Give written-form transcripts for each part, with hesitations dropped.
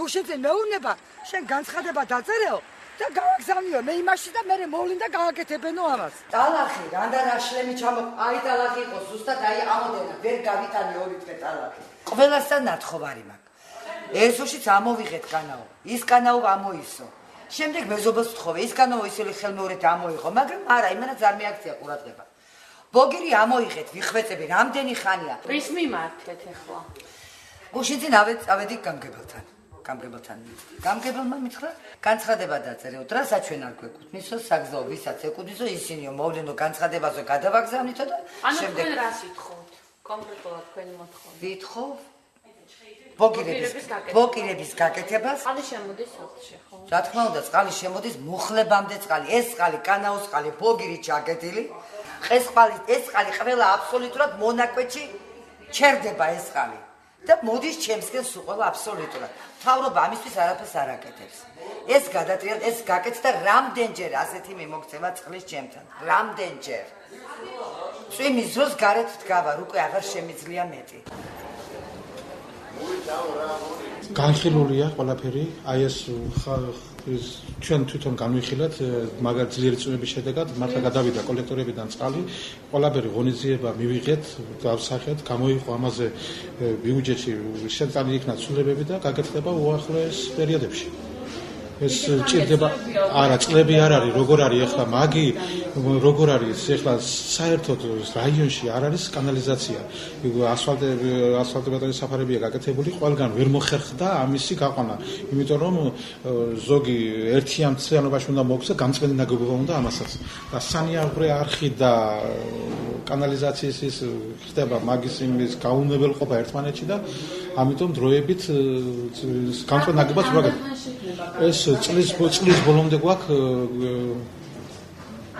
გუშინზე მეუბნება, შენ განცხადება დაწერეო და გავაგზავნიო მე იმაში და მე მოვლინ და გააკეთებენო ამას. ტალახი, რანდანაშლემი ჩამო, აი ტალახი იყო, ზუსტად აი ამოდენა, ვერ გავიტანი ორი დღე ტალახი. ყველასთან ნათხოვარი მაქვს. ესოშიც ამოვიღეთ კანაო, ის კანაო ამოისო. შემდეგ მეზობელს ვთხოვე, ის კანაო ისე ხელმეორედ ამოიღო, მაგრამ არა, იმენაც არ მეაქცია ყურადღება. ბოგირი ამოიღეთ, ვიხვეწები, რამდენი ხანია. ვის მიმართეთ ახლა? გუშინძე ავედი გამგებელთან. გამგებელმა მითხრა, განცხადება დაწერეო, დრას აჩვენ არ გვეკუთვნისო, საგზაო ვისაც ეკუთვნისო, ისინიო მოვლენო განცხადებაზე გადავაგზავნითო და შემდეგ ანუ თქვენ რას ვითხოვთ? კონკრეტულად თქვენი მოთხოვნა. ვითხოვ ბოგირების გაკეთებას. წყალი შემოდის სახლში, ხო? რა თქმა უნდა, წყალი შემოდის მუხლებამდე წყალი. ეს წყალი, კანაოს წყალი, ბოგირით ჩაკეტილი. ეს წყალი ყველა აბსოლუტურად მონაკვეთში ჩერდება ეს წყალი. და მოდის ჩემსკენ სულ ყველა აბსოლუტურად. მთავრობა ამისთვის არაფერს არ აკეთებს. ეს გადატრიალ, ეს გაკეთდა რამდენჯერ ასეთი მიმოქცევა წყლის ჩემთან. რამდენჯერ. წვიმის დროს გარეთ დგავარ, უკვე აღარ შემიძლია მეტი. განხილულია ყველაფერი, აი ეს ჩვენ თვითონ განვიხილეთ, მაგარ ძლიერი წვიმების შედეგად მართლა გადავიდა კოლექტორებიდან წყალი, ყველაფერი ღონისძიება მივიღეთ, გავსახეთ, გამოიყო ამაზე ბიუჯეტში შეტანილი იქნა ცვლილებები და გაკეთდება უახლოეს პერიოდებში. ეს ჭირდება არა წლები არ არის როგორ არის ახლა მაგი როგორ არის ახლა საერთოდ რაიონში არ არის კანალიზაცია ასფალტებადური საფარებია გაკეთებული ყველგან ვერ მოხერხდა ამისი გაყვანა იმიტომ რომ ზოგი ერთიანობაში უნდა მოხდეს გამწვენი ნაგებობა უნდა ამასაც და სანიაღვრე არხი და კანალიზაციის ის ხდება მაგის იმის გაუნებელყოფა ერთმანეთში და ამიტომ დროებით გამწვენ ნაგებობას ვაგებ ეს წლის ბოლომდე გვაქვს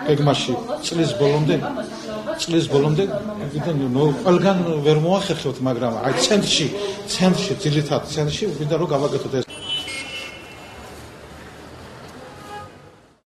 გეგმაში წლის ბოლომდე ყველგან ვერ მოახერხებთ მაგრამ აი ცენტრში ძირითადად ცენტრში ვინდა რომ გავაკეთოთ ეს